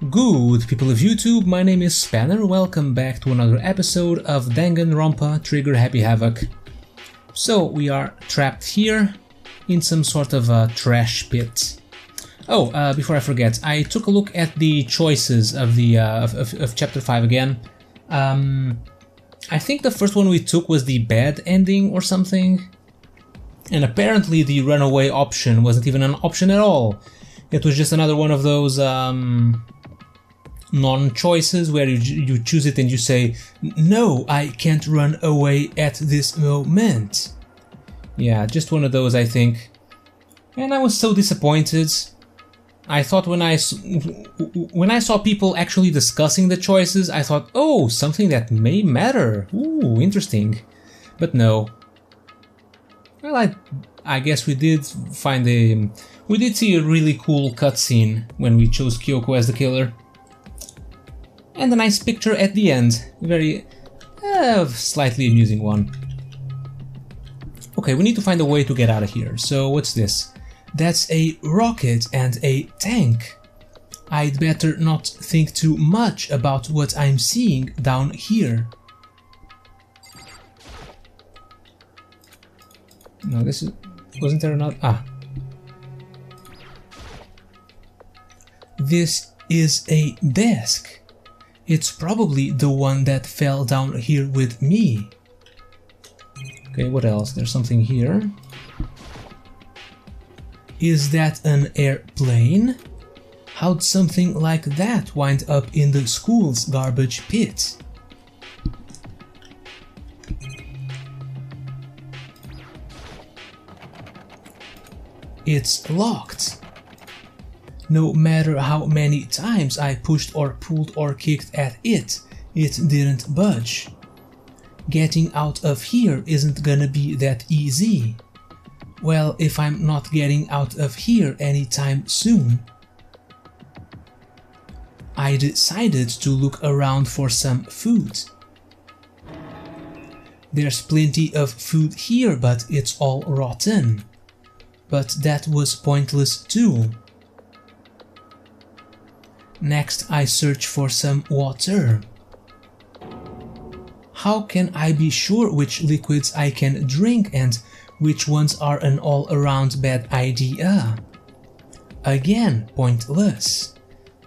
Good people of YouTube, my name is Spanner, welcome back to another episode of Danganronpa Trigger Happy Havoc. So we are trapped here in some sort of a trash pit. Oh, before I forget, I took a look at the choices of the of chapter 5 again. I think the first one we took was the bad ending or something. And apparently the runaway option wasn't even an option at all. It was just another one of those non-choices where you choose it and you say, no, I can't run away at this moment. Yeah, just one of those, I think. And I was so disappointed. I thought when I saw people actually discussing the choices, I thought, oh, something that may matter. Ooh, interesting. But no. Well, I guess we did find we did see a really cool cutscene when we chose Kyoko as the killer. And a nice picture at the end. Very, slightly amusing one. Okay, we need to find a way to get out of here. So what's this? That's a rocket and a tank. I'd better not think too much about what I'm seeing down here. No, this is... wasn't there another... Ah. This is a desk. It's probably the one that fell down here with me. Okay, what else? There's something here. Is that an airplane? How'd something like that wind up in the school's garbage pit? It's locked. No matter how many times I pushed or pulled or kicked at it, it didn't budge. Getting out of here isn't gonna be that easy. Well, if I'm not getting out of here anytime soon. I decided to look around for some food. There's plenty of food here, but it's all rotten. But that was pointless too. Next, I search for some water. How can I be sure which liquids I can drink and which ones are an all-around bad idea? Again, pointless.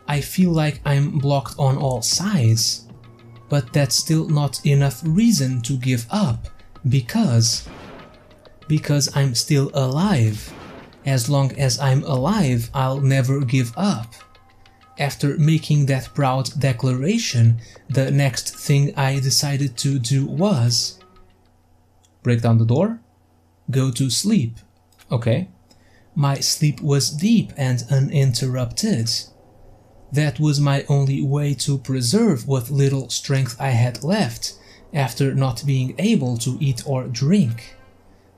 I feel like I'm blocked on all sides. But that's still not enough reason to give up, because I'm still alive. As long as I'm alive, I'll never give up. After making that proud declaration, the next thing I decided to do was break down the door, go to sleep. Okay. My sleep was deep and uninterrupted. That was my only way to preserve what little strength I had left after not being able to eat or drink.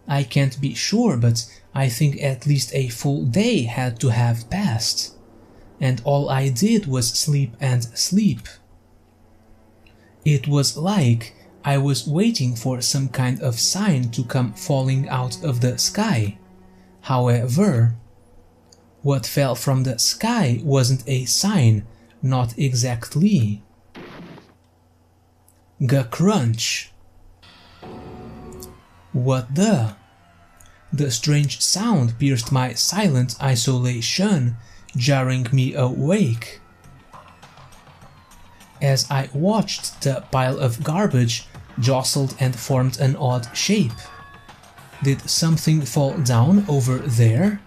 I can't be sure, but I think at least a full day had to have passed. And all I did was sleep and sleep. It was like I was waiting for some kind of sign to come falling out of the sky. However, what fell from the sky wasn't a sign, not exactly. G-crunch. What the? The strange sound pierced my silent isolation, jarring me awake. As I watched, the pile of garbage jostled and formed an odd shape. Did something fall down over there?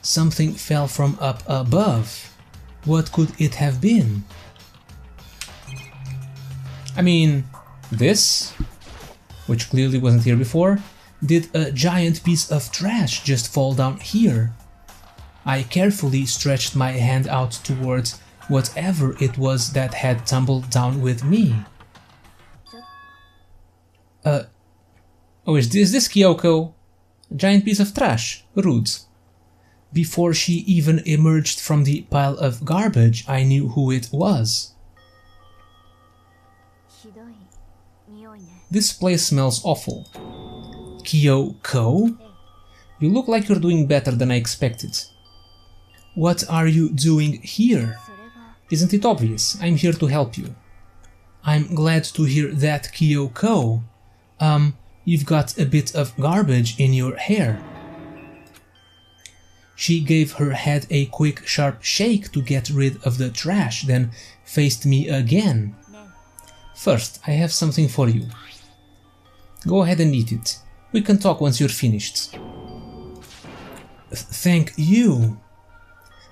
Something fell from up above. What could it have been? I mean, this, which clearly wasn't here before. Did a giant piece of trash just fall down here? I carefully stretched my hand out towards whatever it was that had tumbled down with me. Oh, is this Kyoko? A giant piece of trash. Rude. Before she even emerged from the pile of garbage, I knew who it was. This place smells awful. Kyoko? You look like you're doing better than I expected. What are you doing here? Isn't it obvious? I'm here to help you. I'm glad to hear that, Kyoko. You've got a bit of garbage in your hair. She gave her head a quick, sharp shake to get rid of the trash, then faced me again. First, I have something for you. Go ahead and eat it. We can talk once you're finished. Thank you.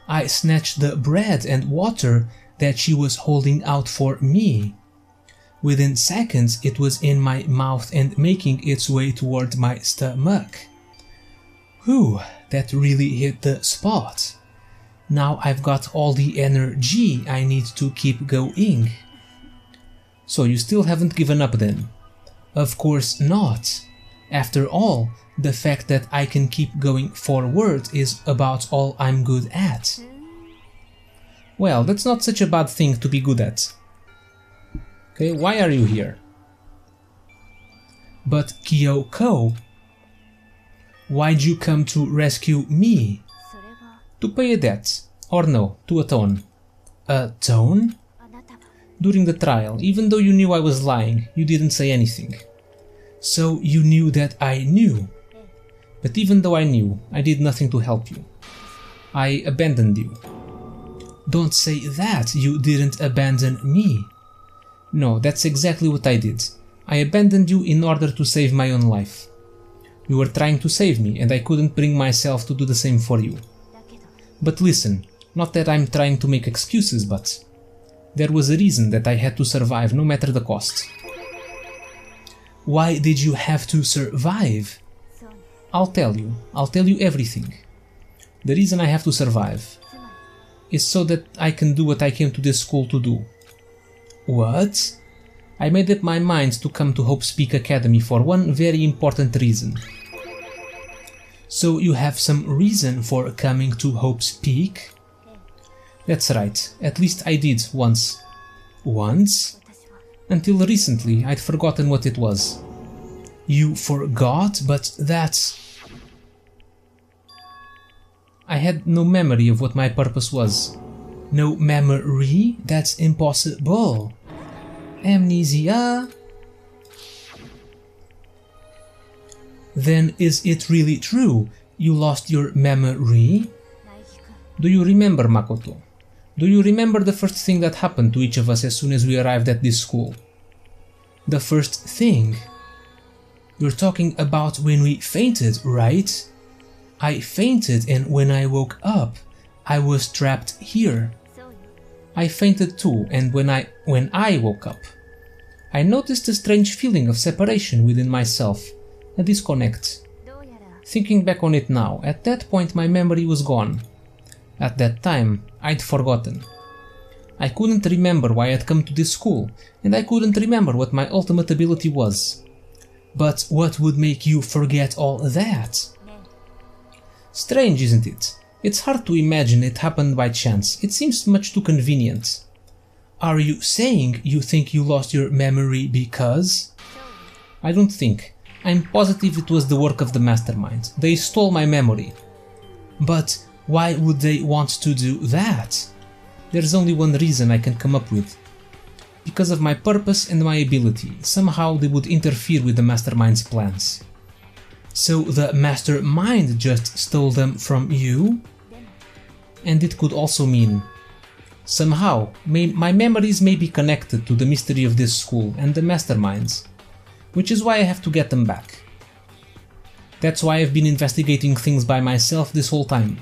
I snatched the bread and water that she was holding out for me. Within seconds, it was in my mouth and making its way toward my stomach. Whew, that really hit the spot. Now I've got all the energy I need to keep going. So you still haven't given up then? Of course not. After all, the fact that I can keep going forward is about all I'm good at. Well, that's not such a bad thing to be good at. Okay, why are you here? But Kyoko, why'd you come to rescue me? To pay a debt. Or no, to atone. Atone? During the trial, even though you knew I was lying, you didn't say anything. So you knew that I knew. But even though I knew, I did nothing to help you. I abandoned you. Don't say that, you didn't abandon me. No, that's exactly what I did. I abandoned you in order to save my own life. You were trying to save me, and I couldn't bring myself to do the same for you. But listen, not that I'm trying to make excuses, but there was a reason that I had to survive no matter the cost. Why did you have to survive? I'll tell you everything. The reason I have to survive is so that I can do what I came to this school to do. What? I made up my mind to come to Hope's Peak Academy for one very important reason. So you have some reason for coming to Hope's Peak? That's right, at least I did once. Once? Until recently, I'd forgotten what it was. You forgot, but that's... I had no memory of what my purpose was. No memory? That's impossible. Amnesia? Then is it really true? You lost your memory? Do you remember, Makoto? Do you remember the first thing that happened to each of us as soon as we arrived at this school? The first thing? You're talking about when we fainted, right? I fainted, and when I woke up, I was trapped here. I fainted too, and when I woke up, I noticed a strange feeling of separation within myself, a disconnect. Thinking back on it now, at that point my memory was gone. At that time, I'd forgotten. I couldn't remember why I'd come to this school, and I couldn't remember what my ultimate ability was. But what would make you forget all that? Strange, isn't it? It's hard to imagine it happened by chance. It seems much too convenient. Are you saying you think you lost your memory because? I don't think. I'm positive it was the work of the mastermind. They stole my memory. But why would they want to do that? There's only one reason I can come up with. Because of my purpose and my ability, somehow they would interfere with the mastermind's plans. So the mastermind just stole them from you? And it could also mean, somehow, my memories may be connected to the mystery of this school and the masterminds, which is why I have to get them back. That's why I've been investigating things by myself this whole time.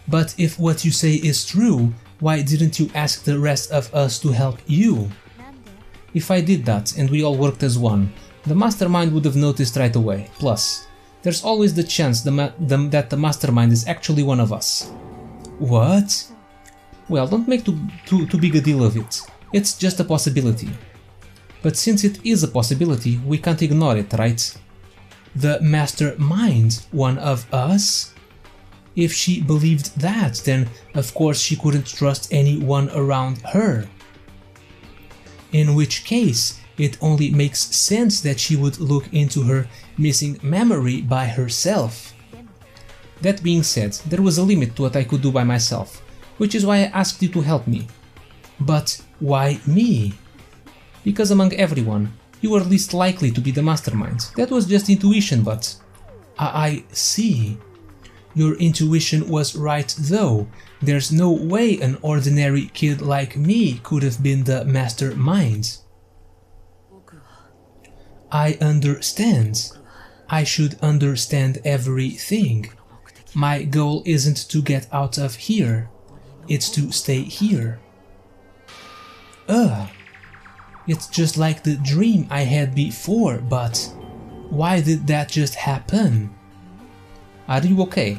But if what you say is true, why didn't you ask the rest of us to help you? If I did that and we all worked as one, the mastermind would have noticed right away. Plus, there's always the chance that the mastermind is actually one of us. What? Well, don't make too big a deal of it. It's just a possibility. But since it is a possibility, we can't ignore it, right? The mastermind, one of us? If she believed that, then of course she couldn't trust anyone around her. In which case, it only makes sense that she would look into her missing memory by herself. That being said, there was a limit to what I could do by myself, which is why I asked you to help me. But why me? Because among everyone, you were least likely to be the mastermind. That was just intuition, but... I see. Your intuition was right though. There's no way an ordinary kid like me could have been the mastermind. I understand. I should understand everything. My goal isn't to get out of here. It's to stay here. It's just like the dream I had before, but why did that just happen? Are you okay?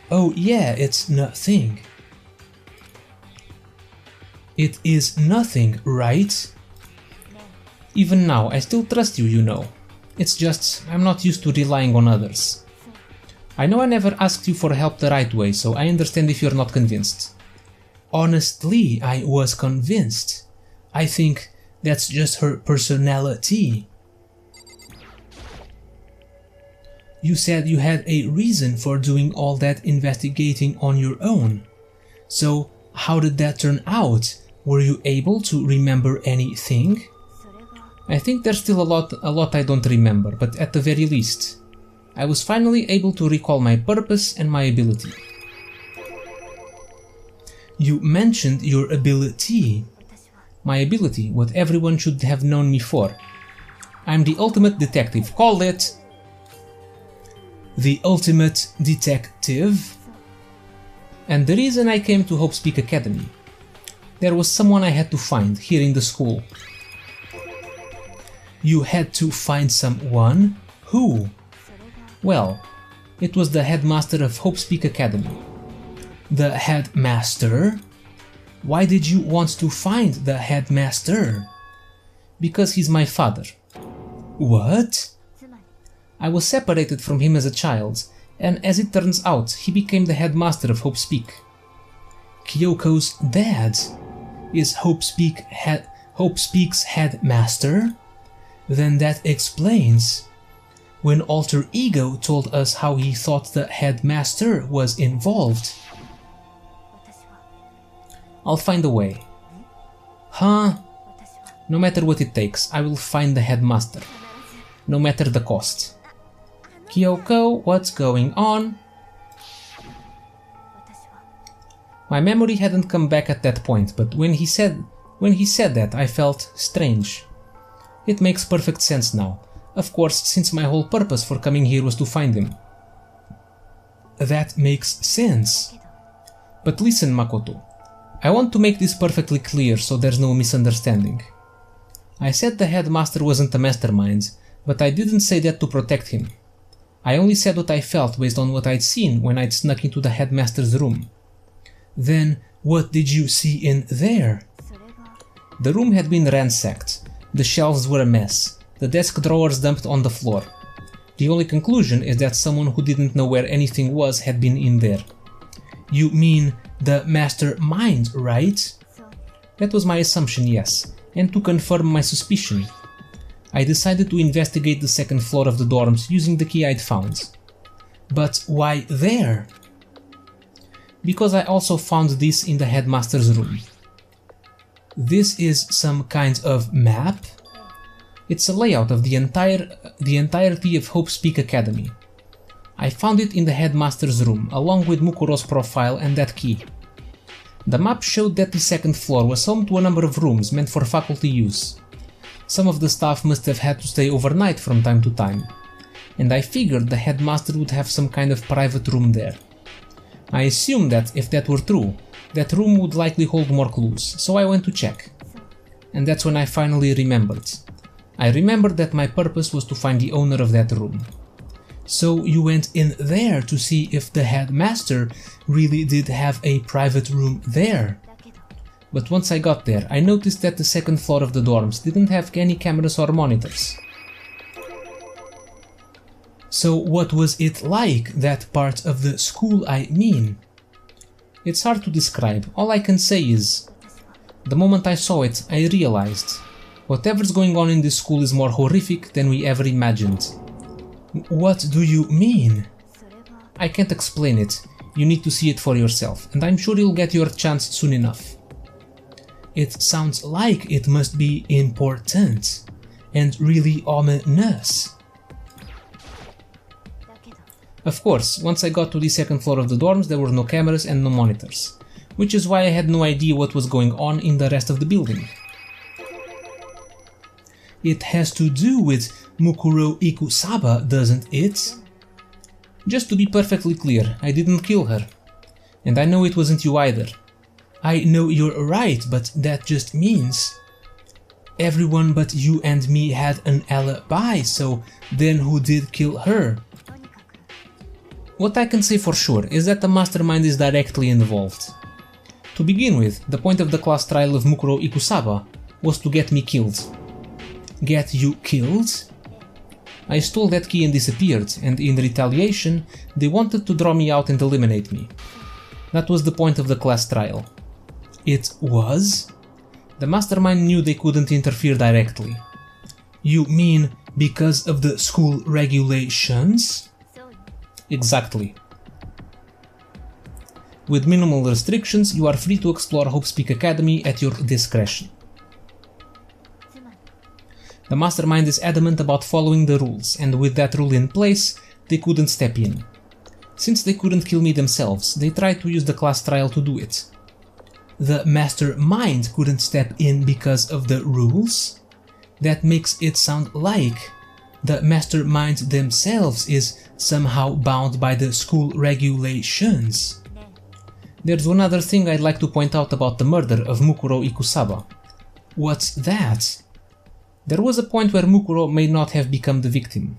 Oh yeah, it's nothing. It is nothing, right? Even now, I still trust you, you know. It's just, I'm not used to relying on others. I know I never asked you for help the right way, so I understand if you're not convinced. Honestly, I was convinced. I think that's just her personality. You said you had a reason for doing all that investigating on your own. So, how did that turn out? Were you able to remember anything? I think there's still a lot I don't remember, but at the very least, I was finally able to recall my purpose and my ability. You mentioned your ability. My ability, what everyone should have known me for. I'm the ultimate detective. Call it the ultimate detective. And the reason I came to Hope Speak Academy. There was someone I had to find here in the school. You had to find someone? Who? Well, it was the headmaster of Hope Speak Academy. The headmaster? Why did you want to find the headmaster? Because he's my father. What? I was separated from him as a child, and as it turns out, he became the headmaster of Hope Speak. Kyoko's dad is Hope Speak's headmaster? Then that explains when Alter Ego told us how he thought the headmaster was involved. I'll find a way. Huh? No matter what it takes, I will find the headmaster. No matter the cost. Kyoko, what's going on? My memory hadn't come back at that point, but when he said that, I felt strange. It makes perfect sense now. Of course, since my whole purpose for coming here was to find him. That makes sense. But listen, Makoto. I want to make this perfectly clear so there's no misunderstanding. I said the headmaster wasn't a mastermind, but I didn't say that to protect him. I only said what I felt based on what I'd seen when I'd snuck into the headmaster's room. Then, what did you see in there? The room had been ransacked. The shelves were a mess. The desk drawers dumped on the floor. The only conclusion is that someone who didn't know where anything was had been in there. You mean the mastermind, right? That was my assumption, yes, and to confirm my suspicion. I decided to investigate the second floor of the dorms using the key I'd found. But why there? Because I also found this in the headmaster's room. This is some kind of map? It's a layout of the entirety of Hope Speak Academy. I found it in the headmaster's room, along with Mukuro's profile and that key. The map showed that the second floor was home to a number of rooms meant for faculty use. Some of the staff must have had to stay overnight from time to time, and I figured the headmaster would have some kind of private room there. I assumed that if that were true, that room would likely hold more clues, so I went to check. And that's when I finally remembered. I remembered that my purpose was to find the owner of that room. So you went in there to see if the headmaster really did have a private room there. But once I got there, I noticed that the second floor of the dorms didn't have any cameras or monitors. So what was it like, that part of the school I mean? It's hard to describe. All I can say is, the moment I saw it, I realized, whatever's going on in this school is more horrific than we ever imagined. What do you mean? I can't explain it. You need to see it for yourself, and I'm sure you'll get your chance soon enough. It sounds like it must be important and really ominous. Of course, once I got to the second floor of the dorms, there were no cameras and no monitors, which is why I had no idea what was going on in the rest of the building. It has to do with Mukuro Ikusaba, doesn't it? Just to be perfectly clear, I didn't kill her. And I know it wasn't you either. I know you're right, but that just means everyone but you and me had an alibi, so then who did kill her? What I can say for sure is that the mastermind is directly involved. To begin with, the point of the class trial of Mukuro Ikusaba was to get me killed. Get you killed? I stole that key and disappeared, and in retaliation, they wanted to draw me out and eliminate me. That was the point of the class trial. It was? The mastermind knew they couldn't interfere directly. You mean because of the school regulations? Exactly. With minimal restrictions, you are free to explore Hope's Peak Academy at your discretion. The mastermind is adamant about following the rules, and with that rule in place, they couldn't step in. Since they couldn't kill me themselves, they tried to use the class trial to do it. The mastermind couldn't step in because of the rules? That makes it sound like the mastermind themselves is somehow bound by the school regulations. There's one other thing I'd like to point out about the murder of Mukuro Ikusaba. What's that? There was a point where Mukuro may not have become the victim.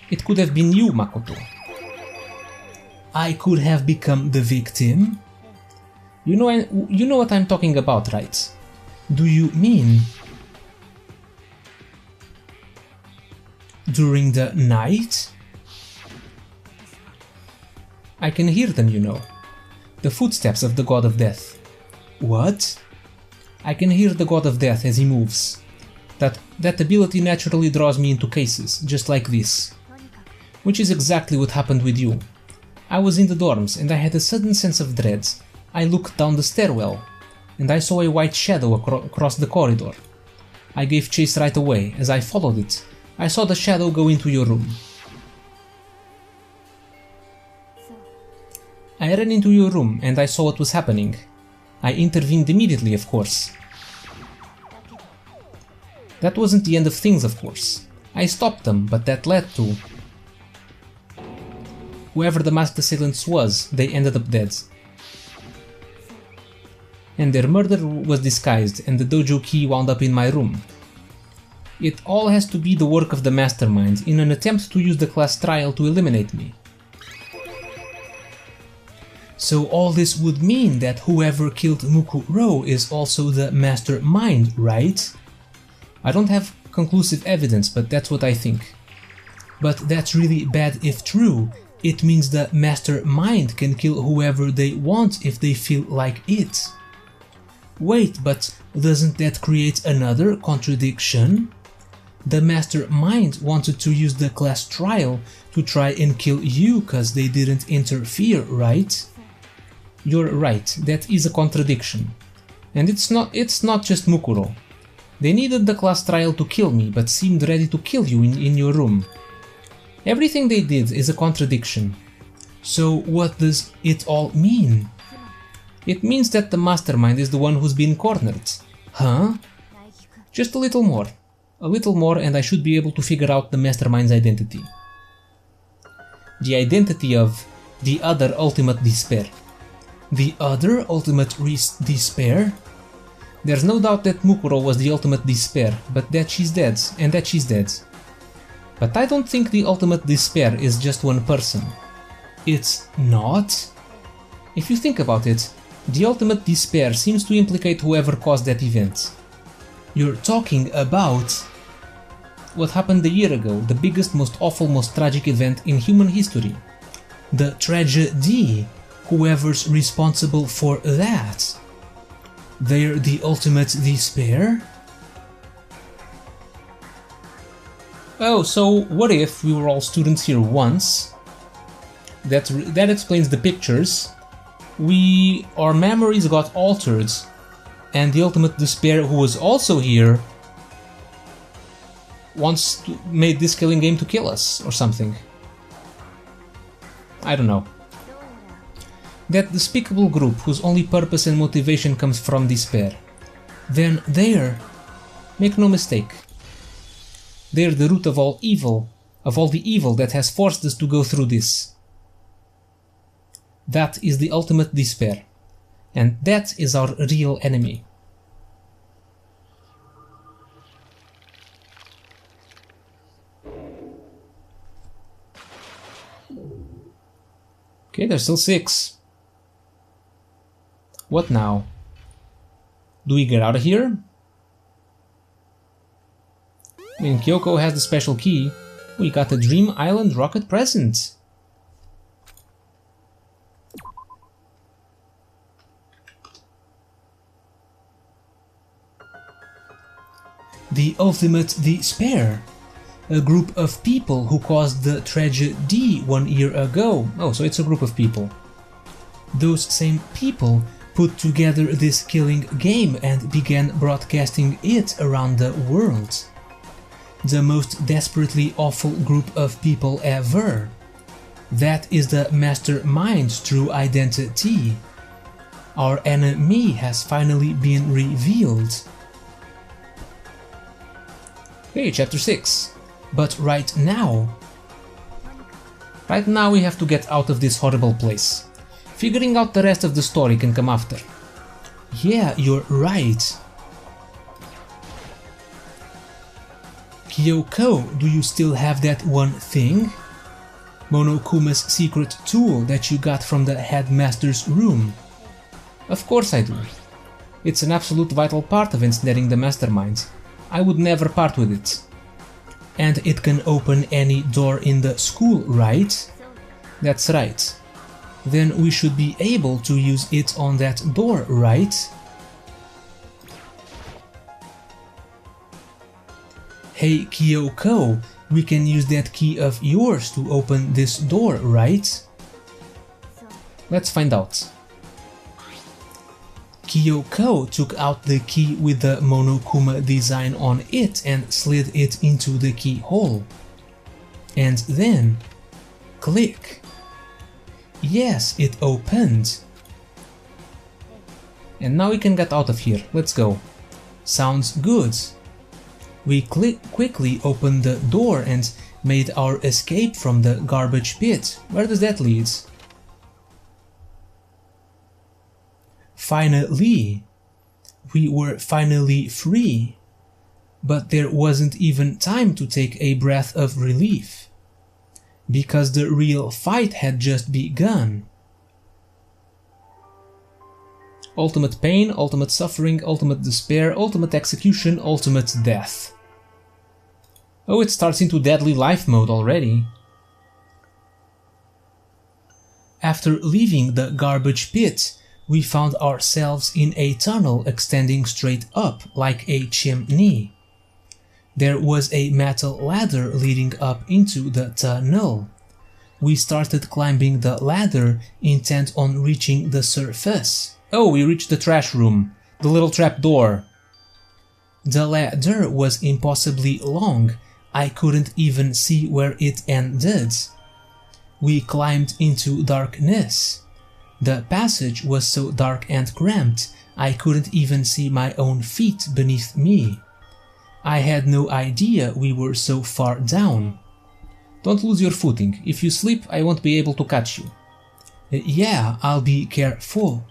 It could have been you, Makoto. I could have become the victim? You know what I'm talking about, right? Do you mean during the night? I can hear them, you know. The footsteps of the God of Death. What? I can hear the God of Death as he moves. That ability naturally draws me into cases, just like this. Which is exactly what happened with you. I was in the dorms and I had a sudden sense of dread. I looked down the stairwell, and I saw a white shadow across the corridor. I gave chase right away. As I followed it, I saw the shadow go into your room. I ran into your room and I saw what was happening. I intervened immediately, of course. That wasn't the end of things, of course. I stopped them, but that led to... Whoever the masked assailants was, they ended up dead. And their murder was disguised, and the dojo key wound up in my room. It all has to be the work of the mastermind in an attempt to use the class trial to eliminate me. So all this would mean that whoever killed Mukuro is also the mastermind, right? I don't have conclusive evidence, but that's what I think. But that's really bad if true. It means the mastermind can kill whoever they want if they feel like it. Wait, but doesn't that create another contradiction? The mastermind wanted to use the class trial to try and kill you cause they didn't interfere, right? You're right, that is a contradiction. And it's not just Mukuro. They needed the class trial to kill me, but seemed ready to kill you in your room. Everything they did is a contradiction. So what does it all mean? It means that the mastermind is the one who's been cornered. Huh? Just a little more. A little more and I should be able to figure out the mastermind's identity. The identity of the other ultimate despair. The other ultimate despair? There's no doubt that Mukuro was the ultimate despair, but that she's dead, and that she's dead. But I don't think the ultimate despair is just one person. It's not? If you think about it, the ultimate despair seems to implicate whoever caused that event. You're talking about what happened a year ago, the biggest, most awful, most tragic event in human history. The tragedy, whoever's responsible for that. They're the ultimate despair? Oh, so what if we were all students here once? That explains the pictures. Our memories got altered, And the Ultimate Despair, who was also here, made this killing game to kill us, or something. I don't know. That despicable group whose only purpose and motivation comes from despair. Then they're, make no mistake, they're the root of all evil, of all the evil that has forced us to go through this. That is the Ultimate Despair, and that is our real enemy. Okay, there's still 6. What now? Do we get out of here? I mean, Kyoko has the special key. We got a Dream Island rocket present. The Ultimate Despair. A group of people who caused the tragedy 1 year ago. Oh, so it's a group of people. Those same people put together this killing game and began broadcasting it around the world. The most desperately awful group of people ever. That is the Mastermind's true identity. Our enemy has finally been revealed. Okay, chapter 6. But right now we have to get out of this horrible place. Figuring out the rest of the story can come after. Yeah, you're right. Kyoko, do you still have that one thing? Monokuma's secret tool that you got from the headmaster's room. Of course I do. It's an absolute vital part of ensnaring the mastermind. I would never part with it. And it can open any door in the school, right? That's right. Then we should be able to use it on that door, right? Hey Kyoko, we can use that key of yours to open this door, right? Let's find out. Kyoko took out the key with the Monokuma design on it and slid it into the keyhole. And then, click. Yes, it opened. And now we can get out of here. Let's go. Sounds good. We quickly opened the door and made our escape from the garbage pit. Where does that lead? Finally, we were finally free, but there wasn't even time to take a breath of relief, because the real fight had just begun. Ultimate pain, ultimate suffering, ultimate despair, ultimate execution, ultimate death. Oh, it starts into deadly life mode already. After leaving the garbage pit, we found ourselves in a tunnel extending straight up like a chimney. There was a metal ladder leading up into the tunnel. We started climbing the ladder, intent on reaching the surface. Oh, we reached the trash room, the little trap door. The ladder was impossibly long. I couldn't even see where it ended. We climbed into darkness. The passage was so dark and cramped, I couldn't even see my own feet beneath me. I had no idea we were so far down. Don't lose your footing. If you slip, I won't be able to catch you. Yeah, I'll be careful.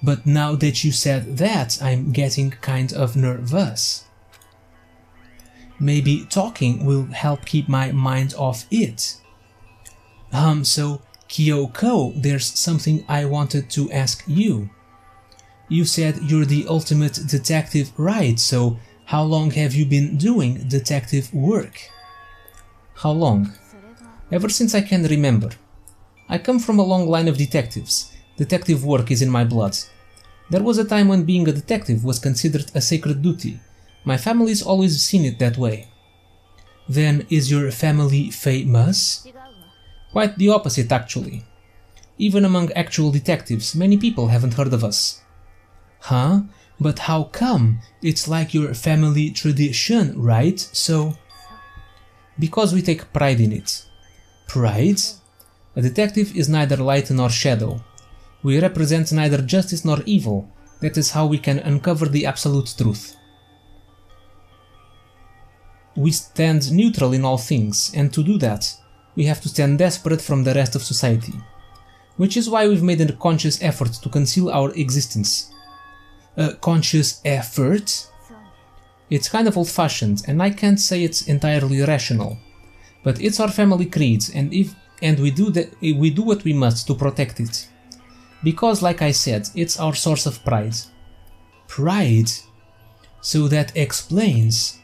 But now that you said that, I'm getting kind of nervous. Maybe talking will help keep my mind off it. So Kyoko, there's something I wanted to ask you. You said you're the ultimate detective, right? So how long have you been doing detective work? How long? Ever since I can remember. I come from a long line of detectives. Detective work is in my blood. There was a time when being a detective was considered a sacred duty. My family's always seen it that way. Then is your family famous? Quite the opposite, actually. Even among actual detectives, many people haven't heard of us. Huh? But how come? It's like your family tradition, right? So... Because we take pride in it. Pride? A detective is neither light nor shadow. We represent neither justice nor evil. That is how we can uncover the absolute truth. We stand neutral in all things, and to do that, we have to stand desperate from the rest of society. Which is why we've made a conscious effort to conceal our existence. A conscious effort? It's kind of old-fashioned, and I can't say it's entirely rational. But it's our family creed, and we do what we must to protect it. Because, like I said, it's our source of pride. Pride? So that explains.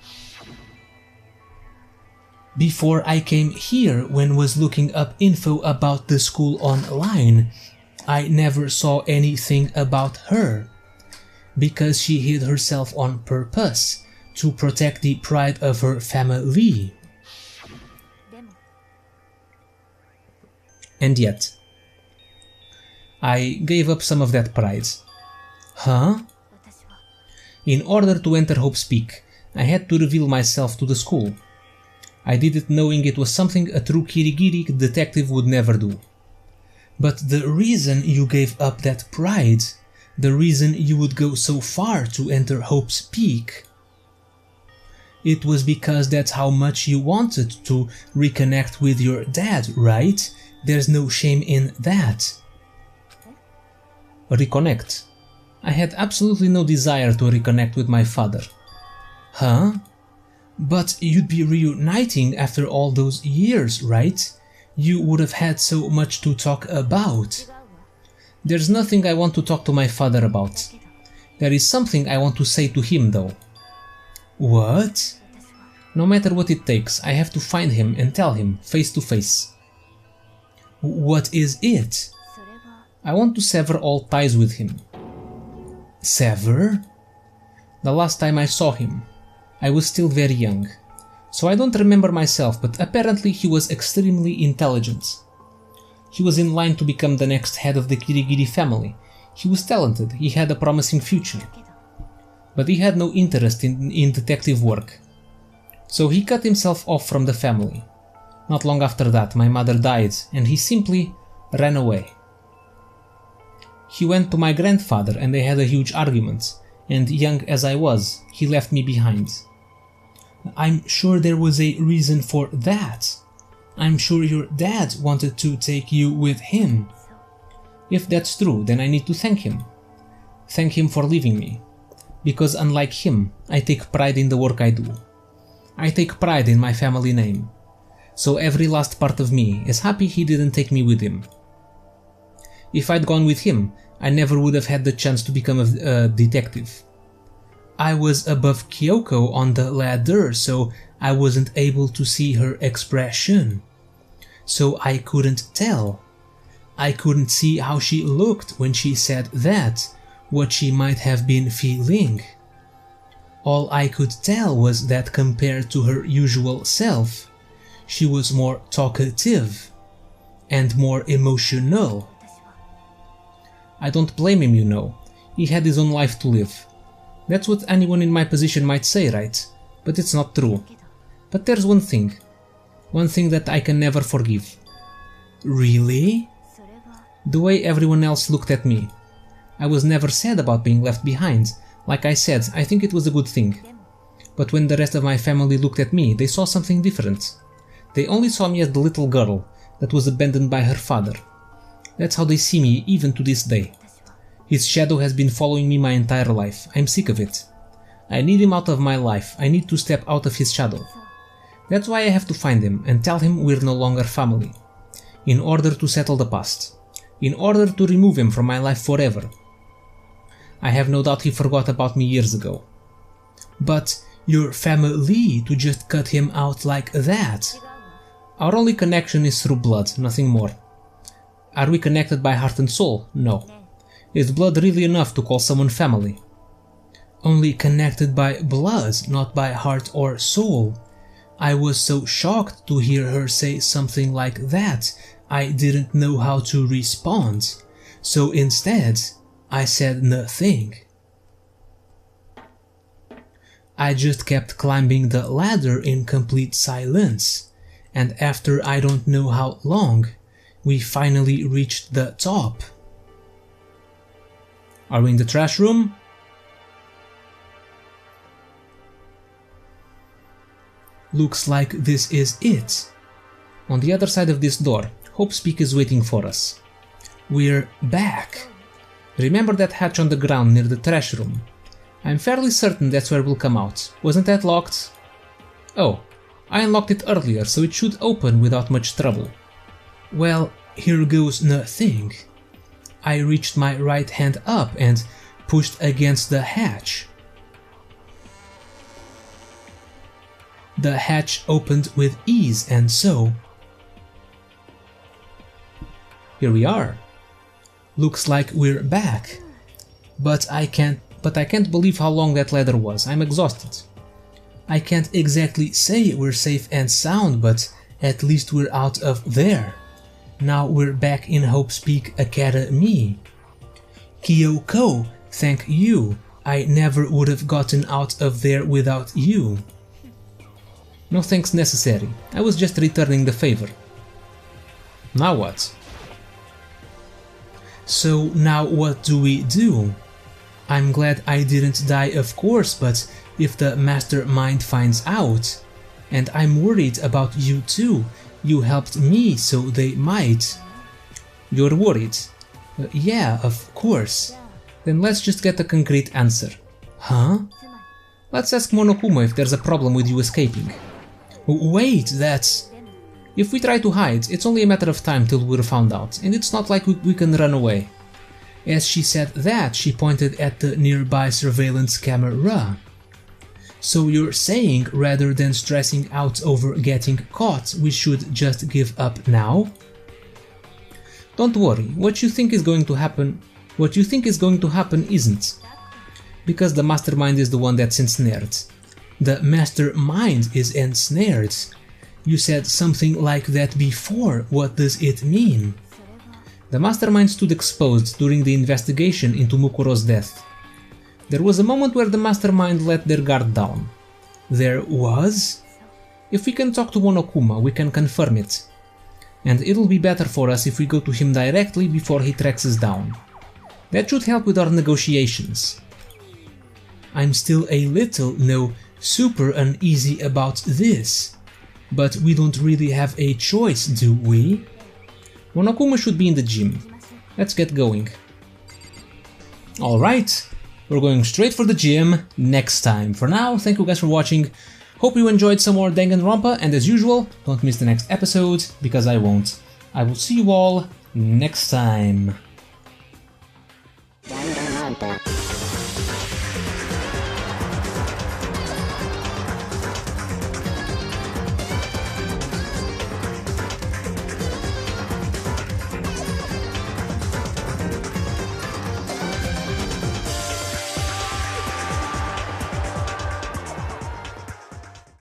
Before I came here, when was looking up info about the school online, I never saw anything about her. Because she hid herself on purpose, to protect the pride of her family. And yet, I gave up some of that pride. Huh? In order to enter Hope's Peak, I had to reveal myself to the school. I did it knowing it was something a true Kirigiri detective would never do. But the reason you gave up that pride, the reason you would go so far to enter Hope's Peak, it was because that's how much you wanted to reconnect with your dad, right? There's no shame in that. Reconnect. I had absolutely no desire to reconnect with my father. Huh? But you'd be reuniting after all those years, right? You would have had so much to talk about. There's nothing I want to talk to my father about. There is something I want to say to him, though. What? No matter what it takes, I have to find him and tell him, face to face. What is it? I want to sever all ties with him. Sever? The last time I saw him, I was still very young, so I don't remember myself, but apparently he was extremely intelligent. He was in line to become the next head of the Kirigiri family. He was talented, he had a promising future. But he had no interest in detective work. So he cut himself off from the family. Not long after that, my mother died, and he simply ran away. He went to my grandfather and they had a huge argument, and young as I was, he left me behind. I'm sure there was a reason for that. I'm sure your dad wanted to take you with him. If that's true, then I need to thank him. Thank him for leaving me. Because unlike him, I take pride in the work I do. I take pride in my family name. So every last part of me is happy he didn't take me with him. If I'd gone with him, I never would have had the chance to become a detective. I was above Kyoko on the ladder, so I wasn't able to see her expression. So I couldn't tell. I couldn't see how she looked when she said that, what she might have been feeling. All I could tell was that compared to her usual self, she was more talkative and more emotional. I don't blame him, you know. He had his own life to live. That's what anyone in my position might say, right? But it's not true. But there's one thing that I can never forgive. Really? The way everyone else looked at me. I was never sad about being left behind. Like I said, I think it was a good thing. But when the rest of my family looked at me, they saw something different. They only saw me as the little girl that was abandoned by her father. That's how they see me even to this day. His shadow has been following me my entire life. I'm sick of it. I need him out of my life. I need to step out of his shadow. That's why I have to find him and tell him we're no longer family. In order to settle the past. In order to remove him from my life forever. I have no doubt he forgot about me years ago. But your family to just cut him out like that? Our only connection is through blood, nothing more. Are we connected by heart and soul? No. Is blood really enough to call someone family? Only connected by blood, not by heart or soul. I was so shocked to hear her say something like that, I didn't know how to respond. So instead, I said nothing. I just kept climbing the ladder in complete silence, and after I don't know how long, we finally reached the top. Are we in the trash room? Looks like this is it. On the other side of this door, Hope's Peak is waiting for us. We're back. Remember that hatch on the ground near the trash room? I'm fairly certain that's where we'll come out. Wasn't that locked? Oh, I unlocked it earlier, so it should open without much trouble. Well, here goes nothing. I reached my right hand up and pushed against the hatch. The hatch opened with ease, and so... here we are. Looks like we're back. But I can't believe how long that ladder was. I'm exhausted. I can't exactly say we're safe and sound, but at least we're out of there. Now we're back in Hope's Peak Academy. Kyoko, thank you. I never would have gotten out of there without you. No thanks necessary. I was just returning the favor. Now what? So now what do we do? I'm glad I didn't die, of course, but if the mastermind finds out, and I'm worried about you too, you helped me, so they might. You're worried? Yeah, of course. Then let's just get a concrete answer. Huh? Let's ask Monokuma if there's a problem with you escaping. Wait, that's... If we try to hide, it's only a matter of time till we're found out, and it's not like we can run away. As she said that, she pointed at the nearby surveillance camera. So you're saying, rather than stressing out over getting caught, we should just give up now? Don't worry, what you think is going to happen isn't. Because the mastermind is the one that's ensnared. The mastermind is ensnared. You said something like that before. What does it mean? The mastermind stood exposed during the investigation into Mukuro's death. There was a moment where the mastermind let their guard down. There was? If we can talk to Monokuma, we can confirm it. And it'll be better for us if we go to him directly before he tracks us down. That should help with our negotiations. I'm still a little, no, super uneasy about this. But we don't really have a choice, do we? Monokuma should be in the gym. Let's get going. Alright, we're going straight for the gym next time. For now, thank you guys for watching. Hope you enjoyed some more Danganronpa, and as usual, don't miss the next episode, because I won't. I will see you all next time.